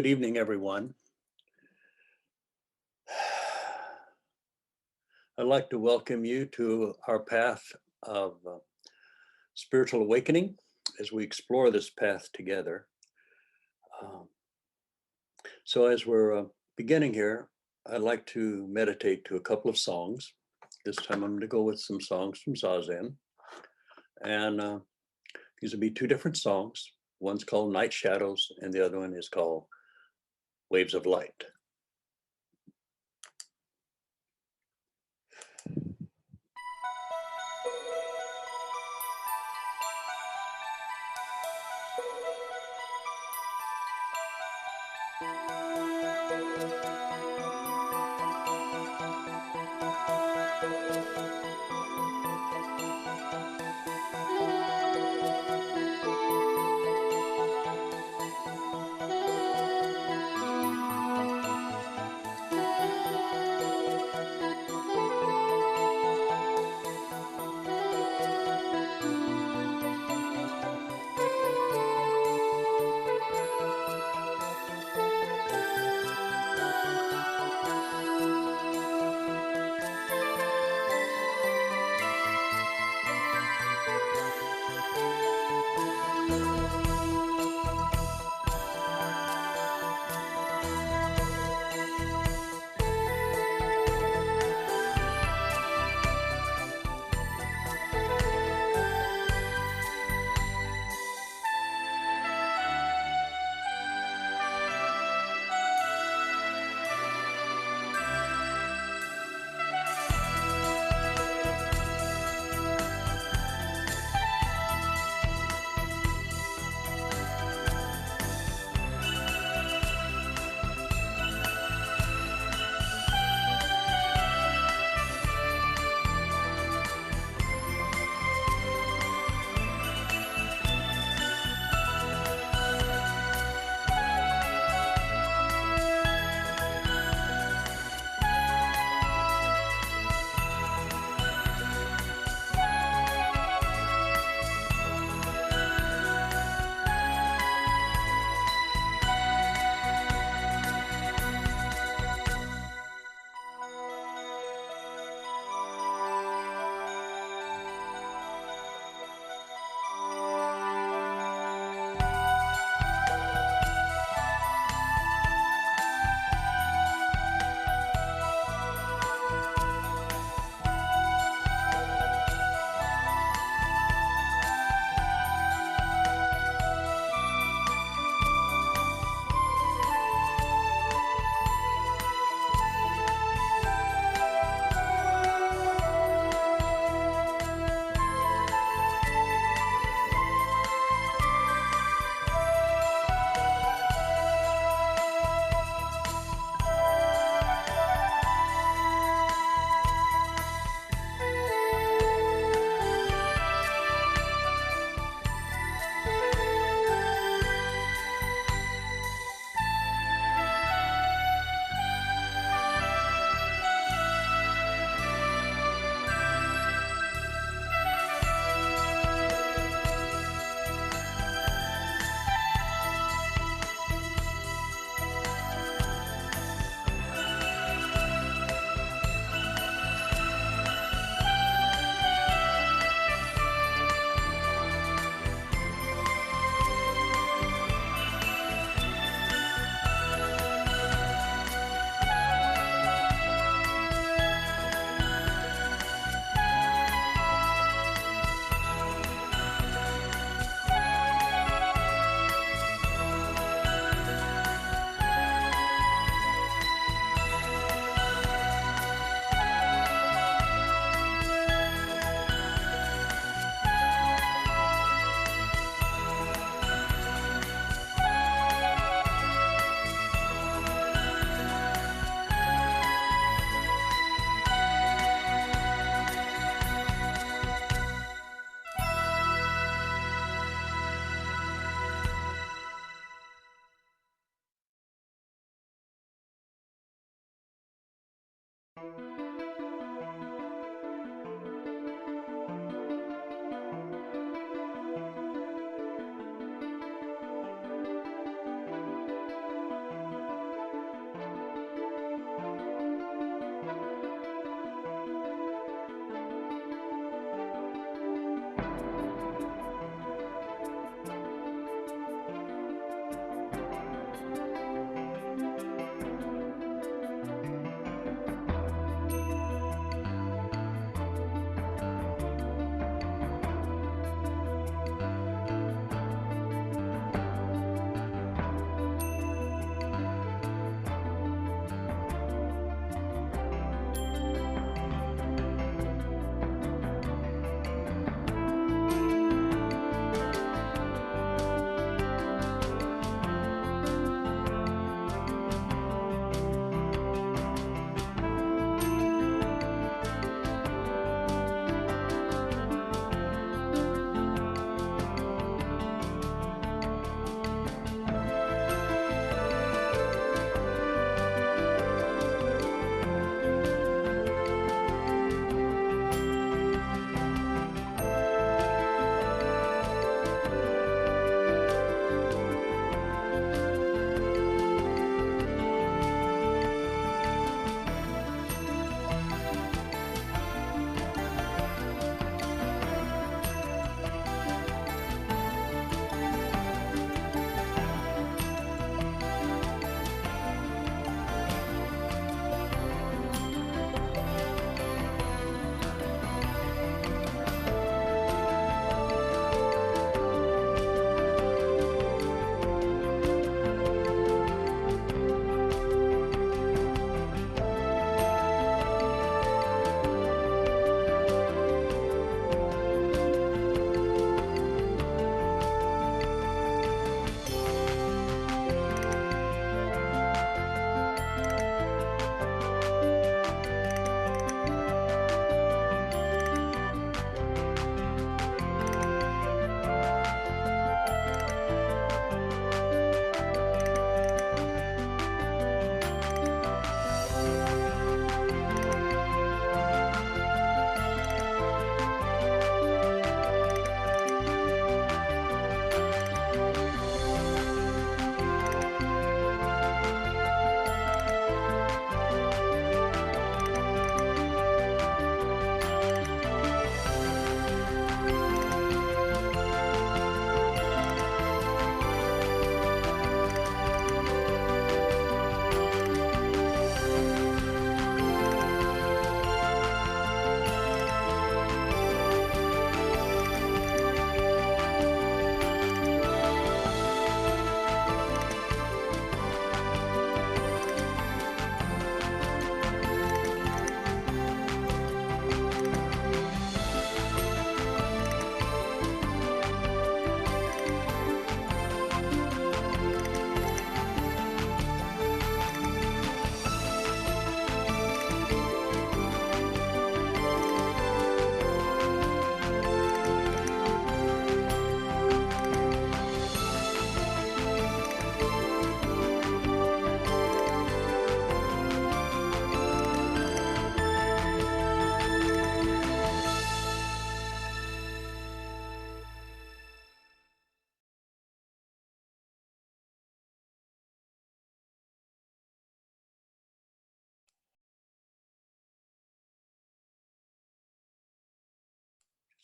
good evening, everyone. I'd like to welcome you to our path of spiritual awakening as we explore this path together. Um, so, as we're beginning here, I'd like to meditate to a couple of songs. This time I'm going to go with some songs from Zazen. And these will be two different songs. One's called Night Shadows, and the other one is called Waves of Light.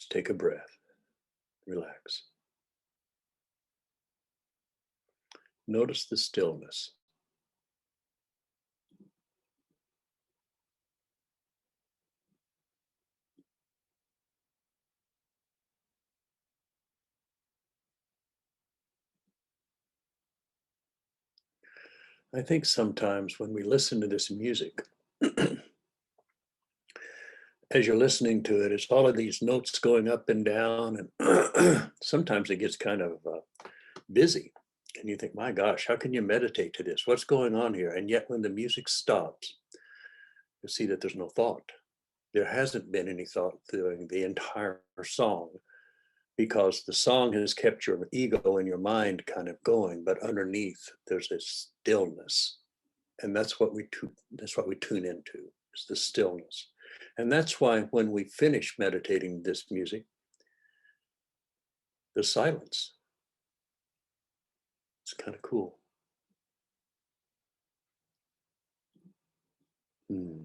Just take a breath, relax. Notice the stillness. I think sometimes when we listen to this music, as you're listening to it, it's all of these notes going up and down, and sometimes it gets kind of busy. And you think, my gosh, how can you meditate to this? What's going on here? And yet when the music stops, you see that there's no thought. There hasn't been any thought during the entire song, because the song has kept your ego and your mind kind of going, but underneath there's this stillness. And that's what we tune into, is the stillness. And that's why when we finish meditating this music, the silence. It's kind of cool. Hmm.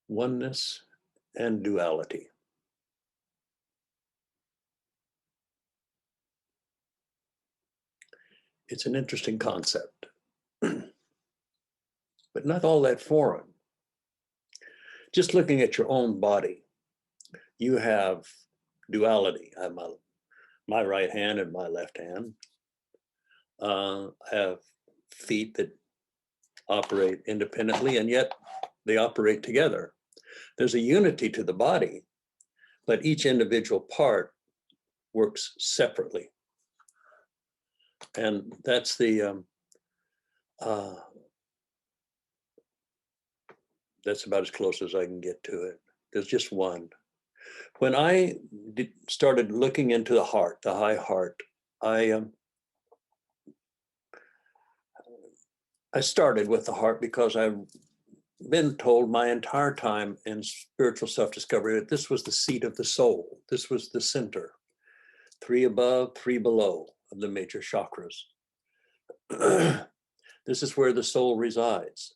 Oneness and duality. It's an interesting concept, but not all that foreign. Just looking at your own body, you have duality. I have my right hand and my left hand. I have feet that operate independently, and yet they operate together. There's a unity to the body, but each individual part works separately. And that's that's about as close as I can get to it. There's just one. When I started looking into the heart, the high heart, I started with the heart because I've been told my entire time in spiritual self-discovery that this was the seat of the soul. This was the center. 3 above, 3 below of the major chakras. This is where the soul resides.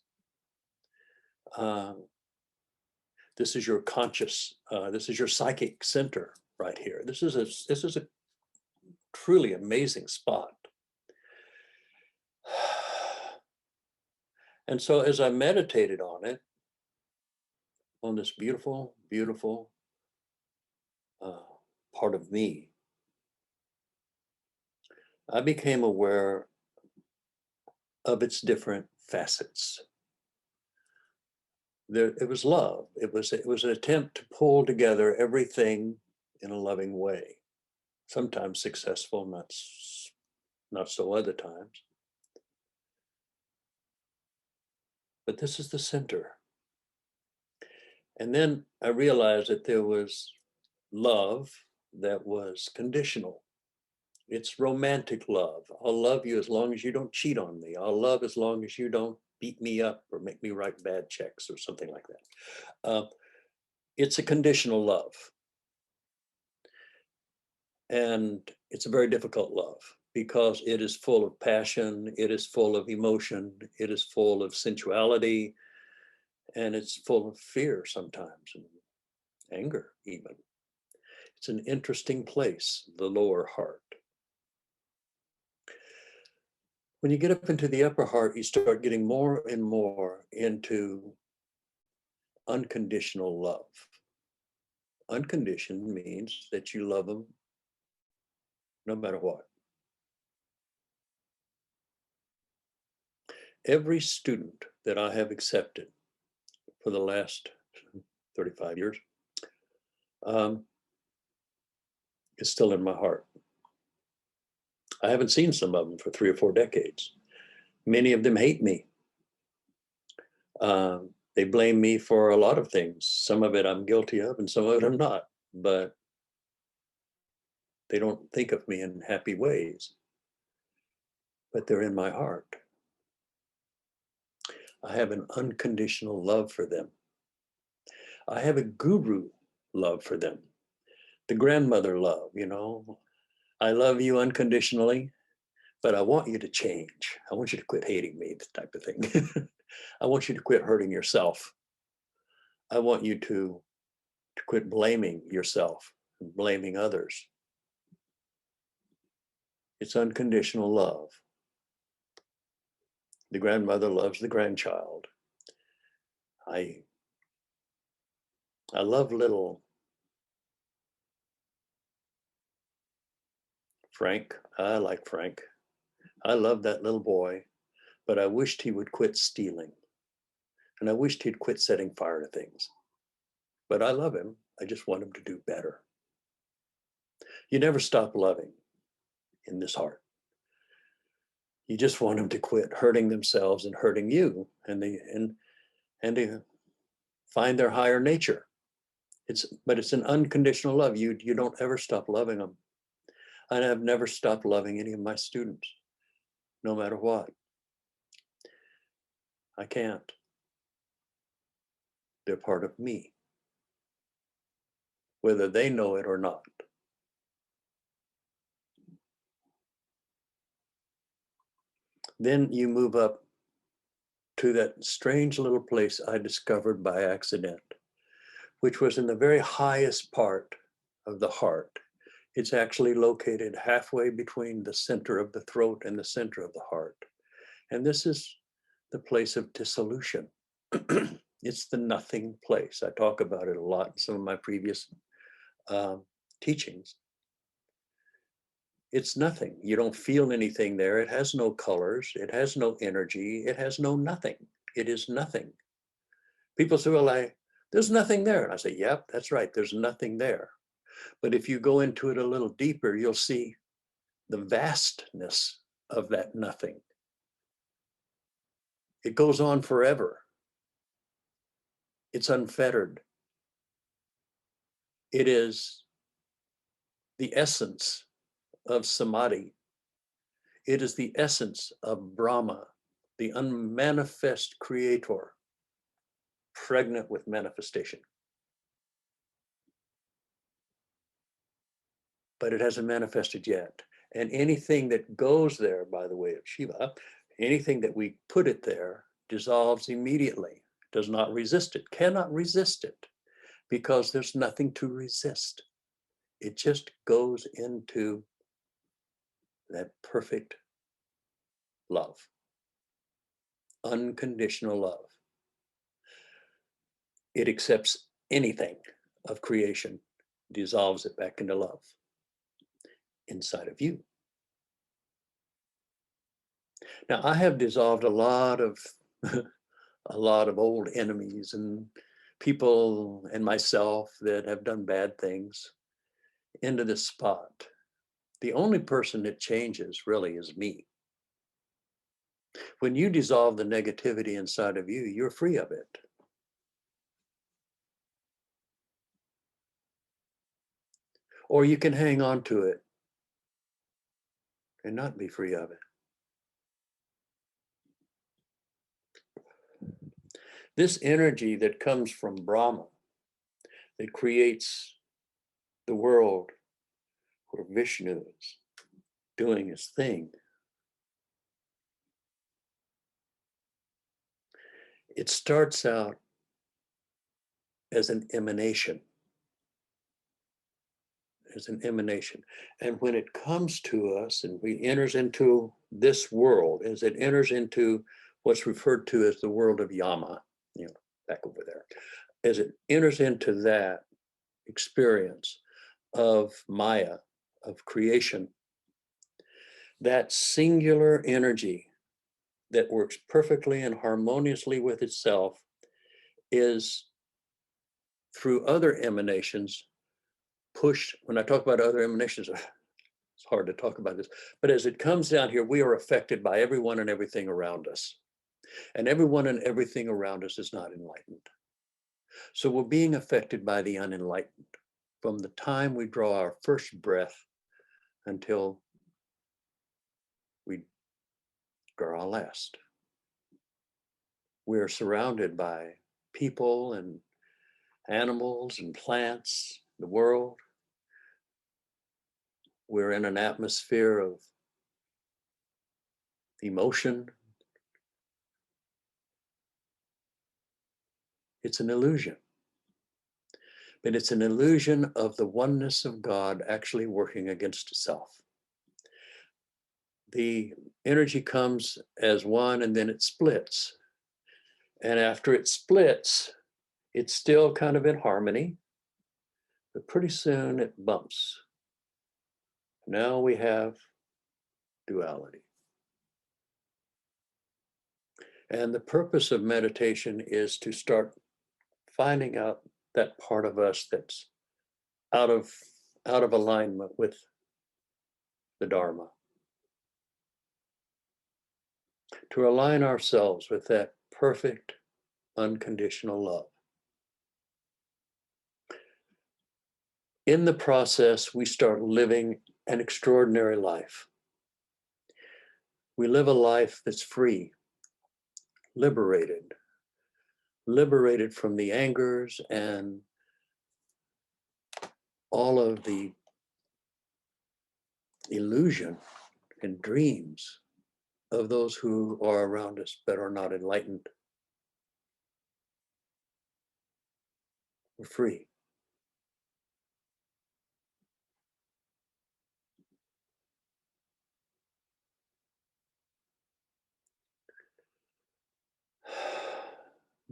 This is your conscious, this is your psychic center right here. This is a truly amazing spot. And so as I meditated on it, on this beautiful, beautiful part of me, I became aware of its different facets. It was love. It was an attempt to pull together everything in a loving way. Sometimes successful, not so other times. But this is the center. And then I realized that there was love that was conditional. It's romantic love. I'll love you as long as you don't cheat on me. I'll love as long as you don't beat me up or make me write bad checks or something like that. It's a conditional love. And it's a very difficult love because it is full of passion, it is full of emotion, it is full of sensuality, and it's full of fear sometimes, and anger even. It's an interesting place, the lower heart. When you get up into the upper heart, you start getting more and more into unconditional love. Unconditioned means that you love them no matter what. Every student that I have accepted for the last 35 years is still in my heart. I haven't seen some of them for 3 or 4 decades. Many of them hate me. They blame me for a lot of things. Some of it I'm guilty of, and some of it I'm not. But they don't think of me in happy ways. But they're in my heart. I have an unconditional love for them. I have a guru love for them. The grandmother love, you know. I love you unconditionally, but I want you to change. I want you to quit hating me, this type of thing. I want you to quit hurting yourself. I want you to quit blaming yourself and blaming others. It's unconditional love. The grandmother loves the grandchild. I love little Frank. I like Frank. I love that little boy, but I wished he would quit stealing. And I wished he'd quit setting fire to things. But I love him. I just want him to do better. You never stop loving in this heart. You just want them to quit hurting themselves and hurting you, and to find their higher nature. But it's an unconditional love. You don't ever stop loving them. And I've never stopped loving any of my students, no matter what. I can't. They're part of me, whether they know it or not. Then you move up to that strange little place I discovered by accident, which was in the very highest part of the heart. It's actually located halfway between the center of the throat and the center of the heart. And this is the place of dissolution. It's the nothing place. I talk about it a lot in some of my previous teachings. It's nothing. You don't feel anything there. It has no colors. It has no energy. It has no nothing. It is nothing. People say, well, there's nothing there. And I say, yep, that's right. There's nothing there. But if you go into it a little deeper, you'll see the vastness of that nothing. It goes on forever. It's unfettered. It is the essence of samadhi. It is the essence of Brahma, the unmanifest creator, pregnant with manifestation. But it hasn't manifested yet. And anything that goes there, by the way of Shiva, anything that we put it there dissolves immediately, does not resist it, cannot resist it, because there's nothing to resist. It just goes into that perfect love, unconditional love. It accepts anything of creation, dissolves it back into love inside of you. Now, I have dissolved a lot of old enemies and people and myself that have done bad things into this spot. The only person that changes really is me. When you dissolve the negativity inside of you, you're free of it. Or you can hang on to it and not be free of it. This energy that comes from Brahma, that creates the world where Vishnu is doing his thing, it starts out as an emanation. And when it comes to us and we enters into this world, as it enters into what's referred to as the world of Yama, back over there, as it enters into that experience of Maya, of creation, that singular energy that works perfectly and harmoniously with itself is, through other emanations, pushed. When I talk about other emanations, it's hard to talk about this, but as it comes down here, we are affected by everyone and everything around us. And everyone and everything around us is not enlightened. So we're being affected by the unenlightened from the time we draw our first breath until we draw our last. We're surrounded by people and animals and plants, the world. We're in an atmosphere of emotion. It's an illusion. But it's an illusion of the oneness of God actually working against itself. The energy comes as one and then it splits. And after it splits, it's still kind of in harmony, but pretty soon it bumps. Now we have duality. And the purpose of meditation is to start finding out that part of us that's out of alignment with the Dharma. To align ourselves with that perfect, unconditional love. In the process, we start living an extraordinary life. We live a life that's free, liberated from the angers and all of the illusion and dreams of those who are around us but are not enlightened. We're free.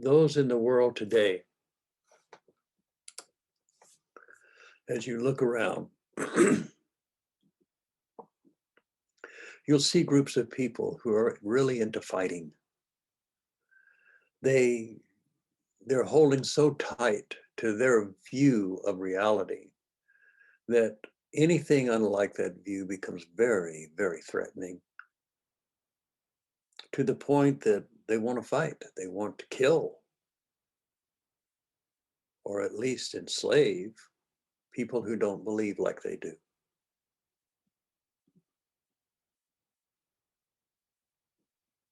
Those in the world today, as you look around, you'll see groups of people who are really into fighting. They're holding so tight to their view of reality that anything unlike that view becomes very, very threatening, to the point that they want to fight, they want to kill, or at least enslave people who don't believe like they do.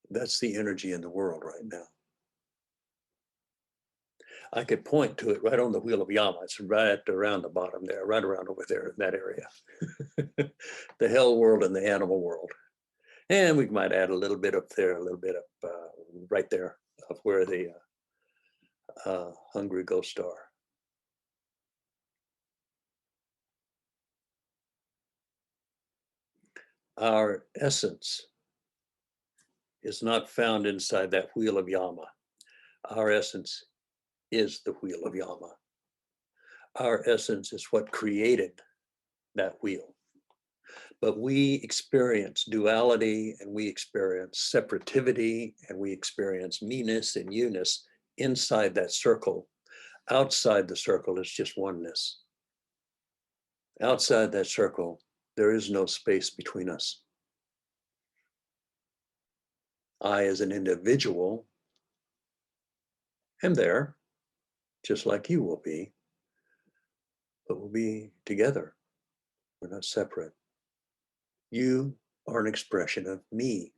That's the energy in the world right now. I could point to it right on the wheel of Yama. It's right around the bottom there, right around over there in that area. The hell world and the animal world. And we might add a little bit up there, a little bit up right there of where the hungry ghosts are. Our essence is not found inside that wheel of Yama. Our essence is the wheel of Yama. Our essence is what created that wheel. But we experience duality, and we experience separativity, and we experience me-ness and you-ness inside that circle. Outside the circle is just oneness. Outside that circle, there is no space between us. I, as an individual, am there, just like you will be, but we'll be together. We're not separate. You are an expression of me.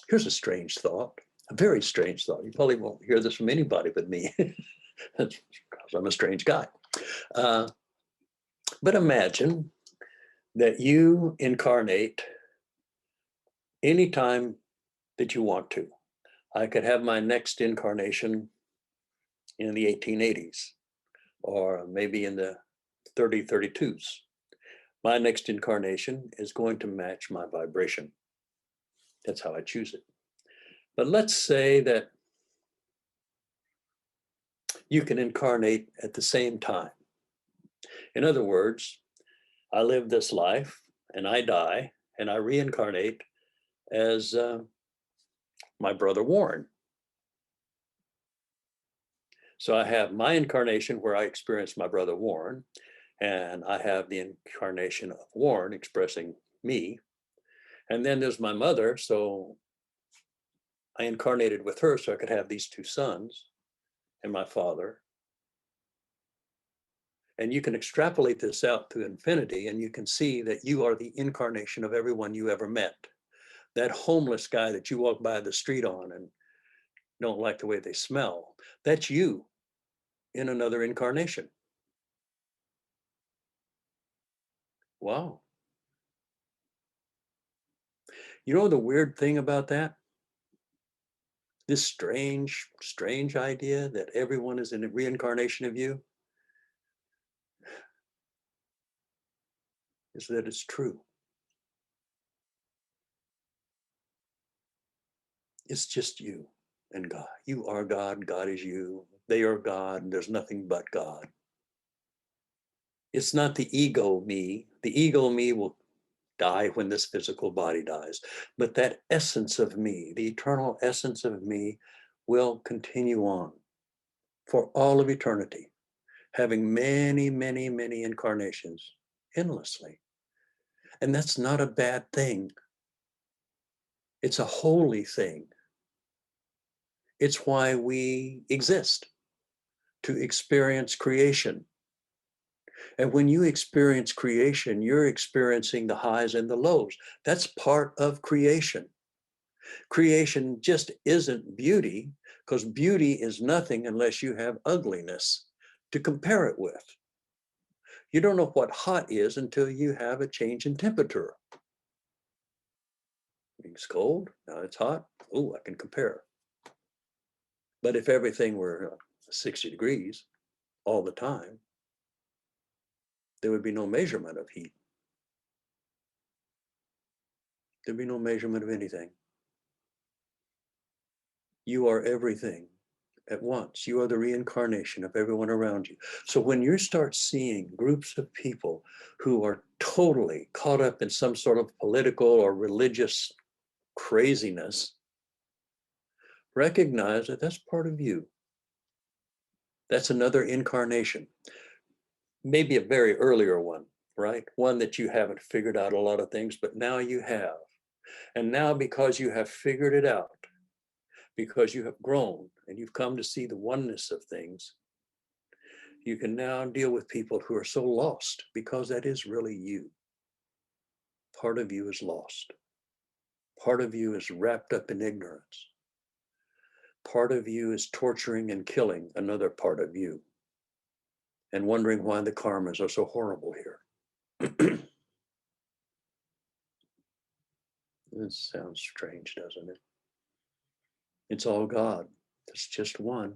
Here's a strange thought, a very strange thought. You probably won't hear this from anybody but me. That's because I'm a strange guy. But imagine that you incarnate anytime that you want to. I could have my next incarnation in the 1880s, or maybe in the 3032s. My next incarnation is going to match my vibration. That's how I choose it. But let's say that you can incarnate at the same time. In other words, I live this life and I die and I reincarnate as my brother Warren. So I have my incarnation where I experience my brother Warren, and I have the incarnation of Warren expressing me. And then there's my mother. So I incarnated with her so I could have these two sons and my father. And you can extrapolate this out to infinity, and you can see that you are the incarnation of everyone you ever met. That homeless guy that you walk by the street on and don't like the way they smell, that's you in another incarnation. Wow. You know the weird thing about that? This strange idea that everyone is in a reincarnation of you is that it's true. It's just you and God. You are God, God is you. They are God, and there's nothing but God. It's not the ego me. The ego me will die when this physical body dies. But that essence of me, the eternal essence of me, will continue on for all of eternity, having many, many, many incarnations endlessly. And that's not a bad thing. It's a holy thing. It's why we exist, to experience creation. And when you experience creation, you're experiencing the highs and the lows. That's part of creation. Creation just isn't beauty, because beauty is nothing unless you have ugliness to compare it with. You don't know what hot is until you have a change in temperature. It's cold, now it's hot. Oh, I can compare. But if everything were 60 degrees all the time, there would be no measurement of heat. There'd be no measurement of anything. You are everything at once. You are the reincarnation of everyone around you. So when you start seeing groups of people who are totally caught up in some sort of political or religious craziness, recognize that that's part of you. That's another incarnation, maybe a very earlier one, right? One that you haven't figured out a lot of things, but now you have. And now, because you have figured it out, because you have grown and you've come to see the oneness of things, you can now deal with people who are so lost, because that is really you. Part of you is lost. Part of you is wrapped up in ignorance. Part of you is torturing and killing another part of you and wondering why the karmas are so horrible here. This sounds strange, doesn't it? It's all God. It's just one.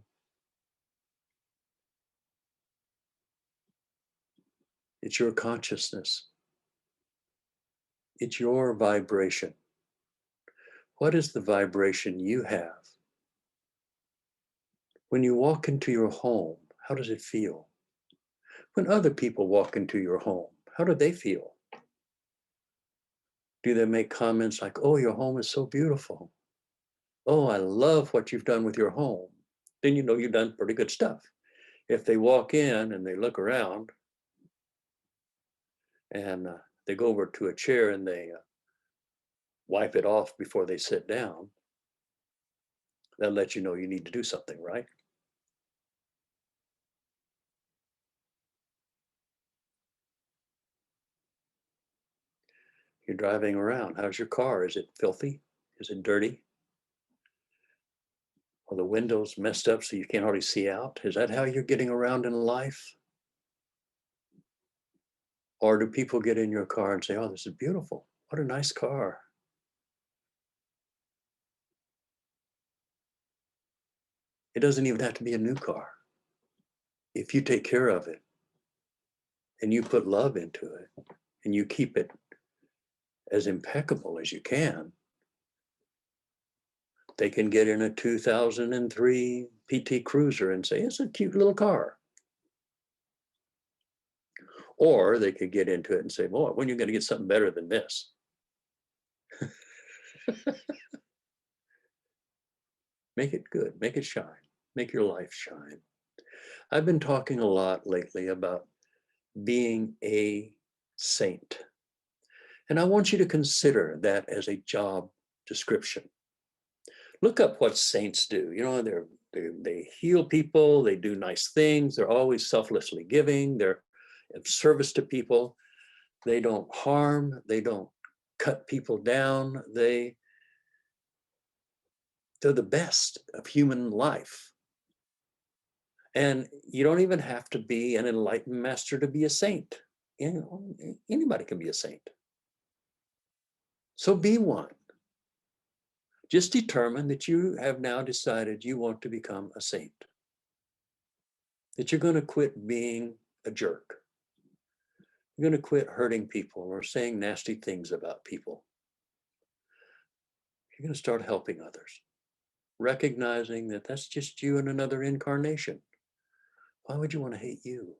It's your consciousness. It's your vibration. What is the vibration you have? When you walk into your home, how does it feel? When other people walk into your home, how do they feel? Do they make comments like, oh, your home is so beautiful? Oh, I love what you've done with your home. Then you know you've done pretty good stuff. If they walk in and they look around and they go over to a chair and they wipe it off before they sit down, that lets you know you need to do something, right? You're driving around. How's your car? Is it filthy? Is it dirty? Are the windows messed up so you can't hardly see out? Is that how you're getting around in life? Or do people get in your car and say, oh, this is beautiful. What a nice car. It doesn't even have to be a new car. If you take care of it and you put love into it and you keep it as impeccable as you can, they can get in a 2003 PT Cruiser and say, it's a cute little car. Or they could get into it and say, boy, when are you going to get something better than this? Make it good, make it shine, make your life shine. I've been talking a lot lately about being a saint. And I want you to consider that as a job description. Look up what saints do. You know, they heal people, they do nice things, they're always selflessly giving, they're of service to people, they don't harm, they don't cut people down, they're the best of human life. And you don't even have to be an enlightened master to be a saint. You know, anybody can be a saint. So be one. Just determine that you have now decided you want to become a saint, that you're going to quit being a jerk. You're going to quit hurting people or saying nasty things about people. You're going to start helping others, recognizing that that's just you in another incarnation. Why would you want to hate you?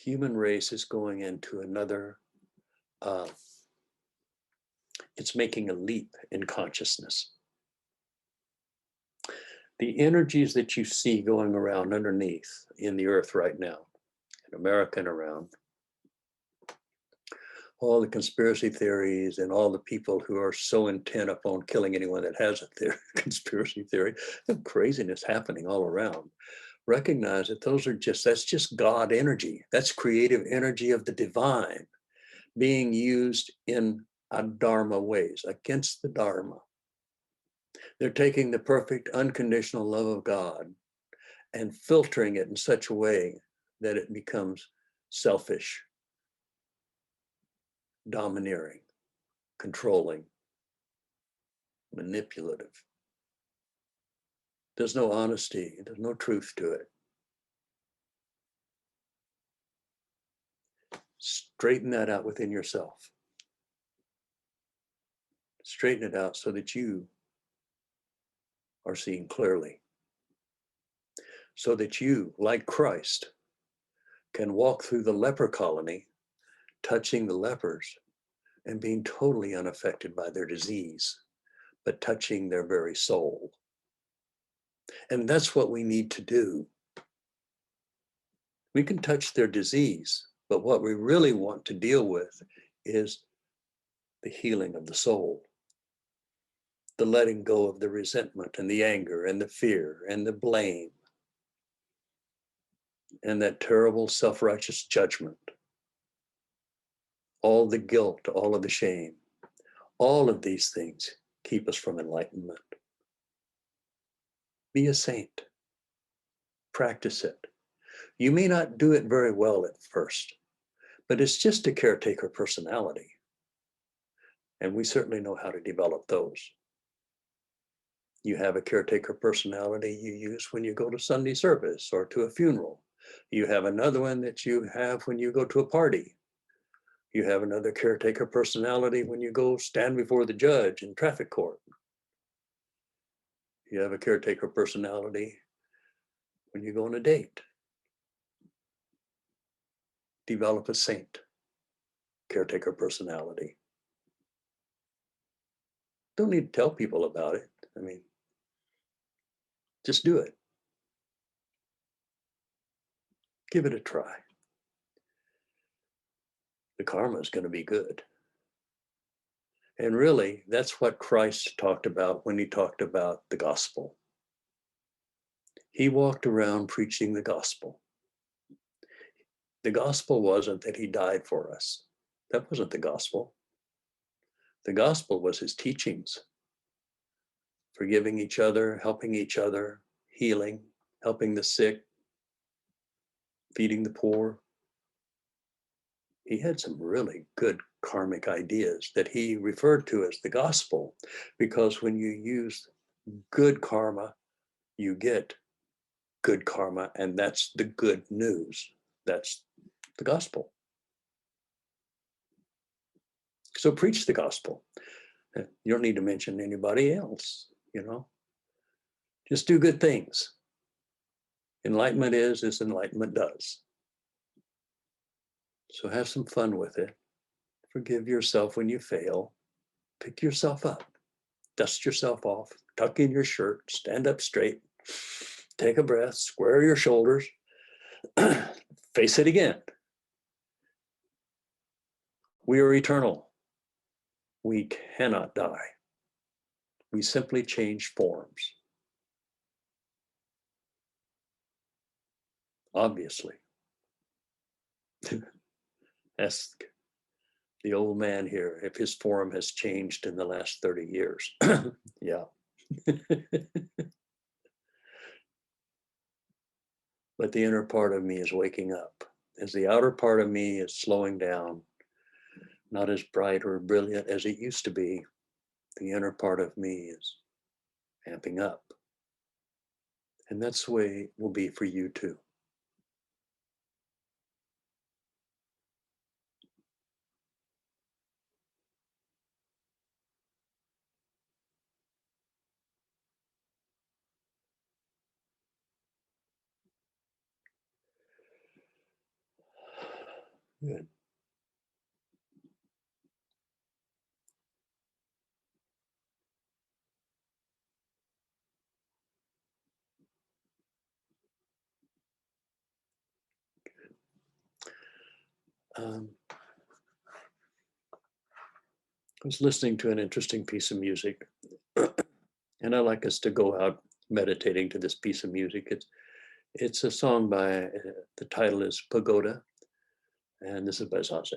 Human race is going into another, it's making a leap in consciousness. The energies that you see going around underneath in the earth right now, in America and around, all the conspiracy theories and all the people who are so intent upon killing anyone that has a conspiracy theory, the craziness happening all around. Recognize that that's just God energy. That's creative energy of the divine being used in adharma ways, against the dharma. They're taking the perfect unconditional love of God and filtering it in such a way that it becomes selfish, domineering, controlling, manipulative. There's no honesty, there's no truth to it. Straighten that out within yourself. Straighten it out so that you are seeing clearly. So that you, like Christ, can walk through the leper colony, touching the lepers and being totally unaffected by their disease, but touching their very soul. And that's what we need to do. We can touch their disease, but what we really want to deal with is the healing of the soul, the letting go of the resentment and the anger and the fear and the blame and that terrible self-righteous judgment, all the guilt, all of the shame. All of these things keep us from enlightenment. Be a saint. Practice it. You may not do it very well at first, but it's just a caretaker personality. And we certainly know how to develop those. You have a caretaker personality you use when you go to Sunday service or to a funeral. You have another one that you have when you go to a party. You have another caretaker personality when you go stand before the judge in traffic court. You have a caretaker personality when you go on a date. Develop a saint caretaker personality. Don't need to tell people about it. I mean, just do it. Give it a try. The karma is going to be good. And really, that's what Christ talked about when he talked about the gospel. He walked around preaching the gospel. The gospel wasn't that he died for us. That wasn't the gospel. The gospel was his teachings, forgiving each other, helping each other, healing, helping the sick, feeding the poor. He had some really good karmic ideas that he referred to as the gospel, because when you use good karma, you get good karma, and that's the good news. That's the gospel. So preach the gospel. You don't need to mention anybody else, you know. Just do good things. Enlightenment is as enlightenment does. So have some fun with it. Forgive yourself when you fail. Pick yourself up, dust yourself off, tuck in your shirt, stand up straight, take a breath, square your shoulders, face it again. We are eternal. We cannot die. We simply change forms. Obviously. Ask the old man here if his form has changed in the last 30 years. Yeah. But the inner part of me is waking up. As the outer part of me is slowing down, not as bright or brilliant as it used to be, the inner part of me is amping up. And that's the way it will be for you too. Good. I was listening to an interesting piece of music, and I like us to go out meditating to this piece of music. It's a song by, the title is Pagoda, and this is by Zazen.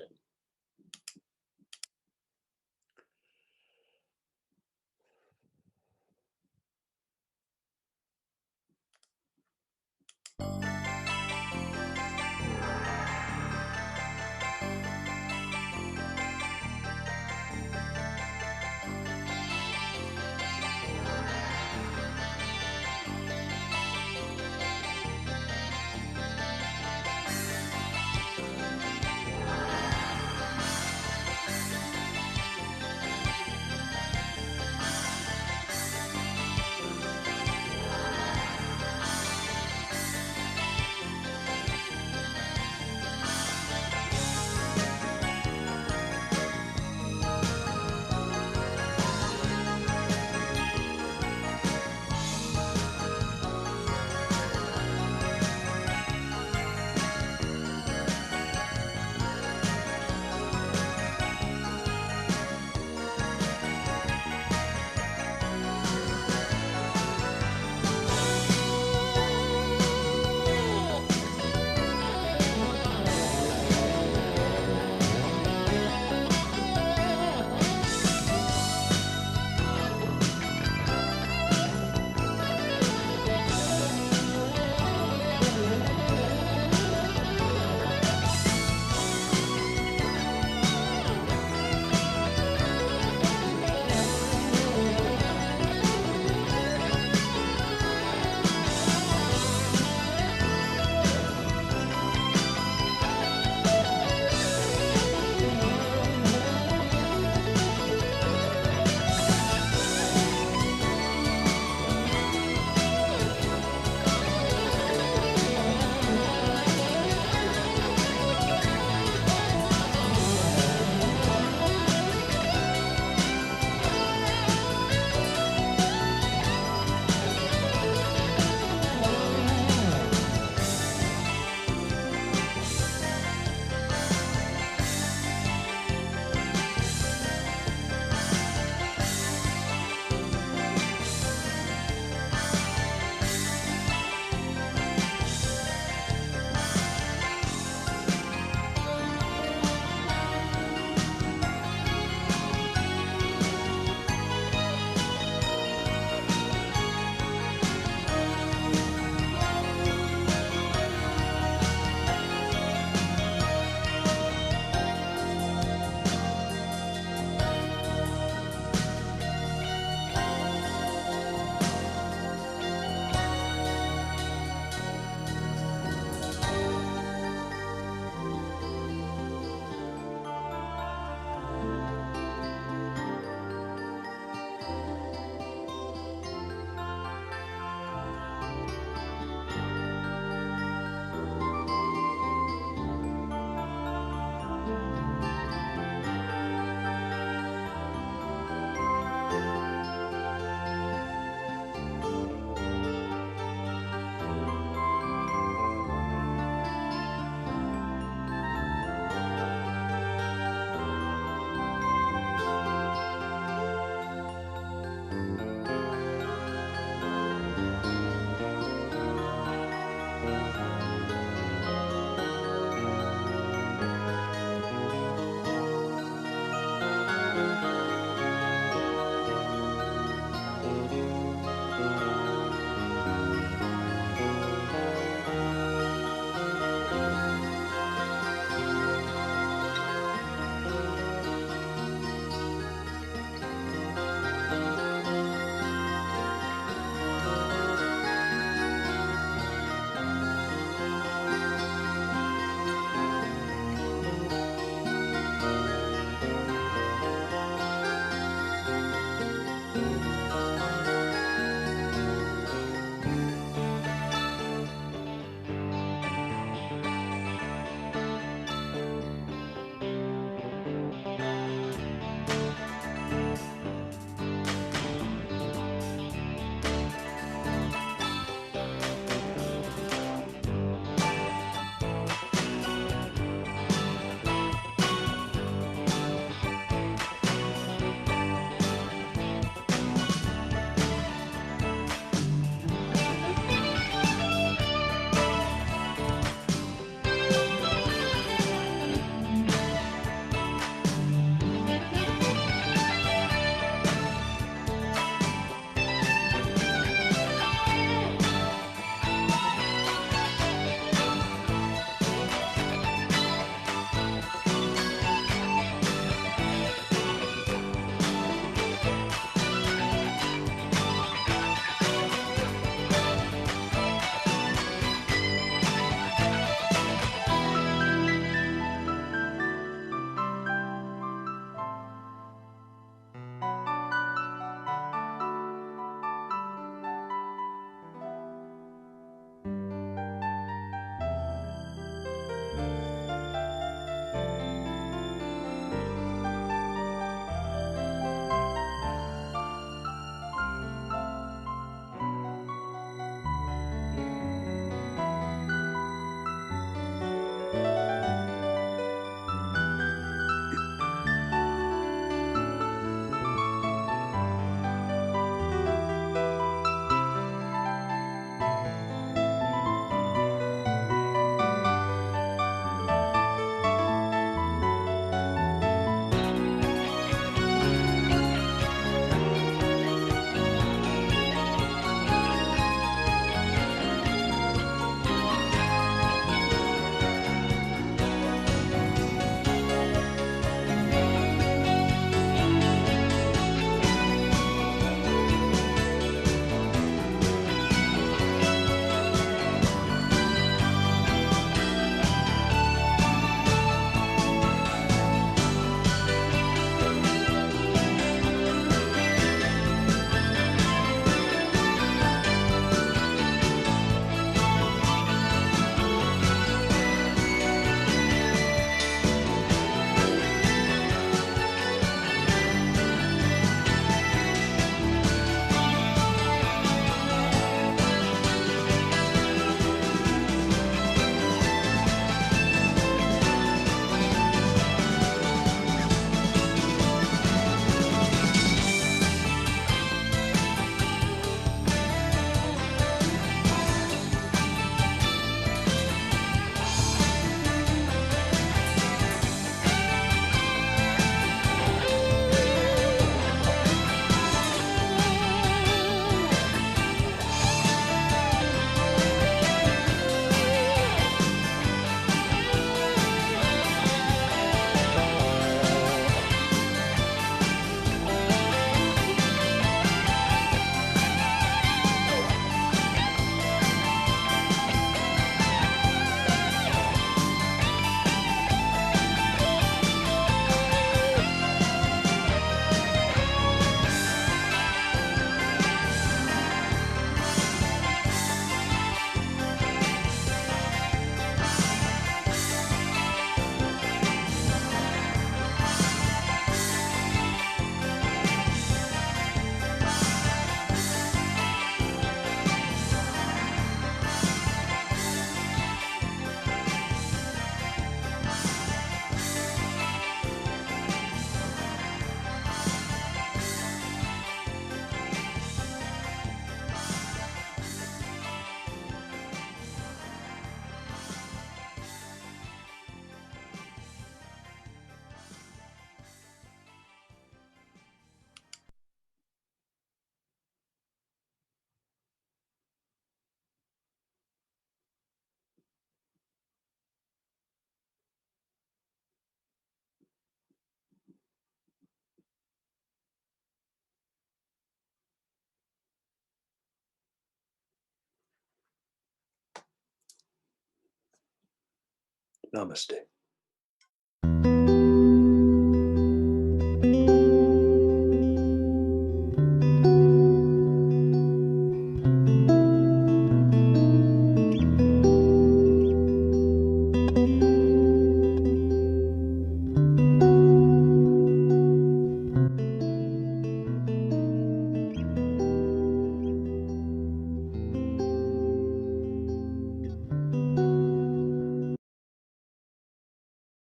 Namaste.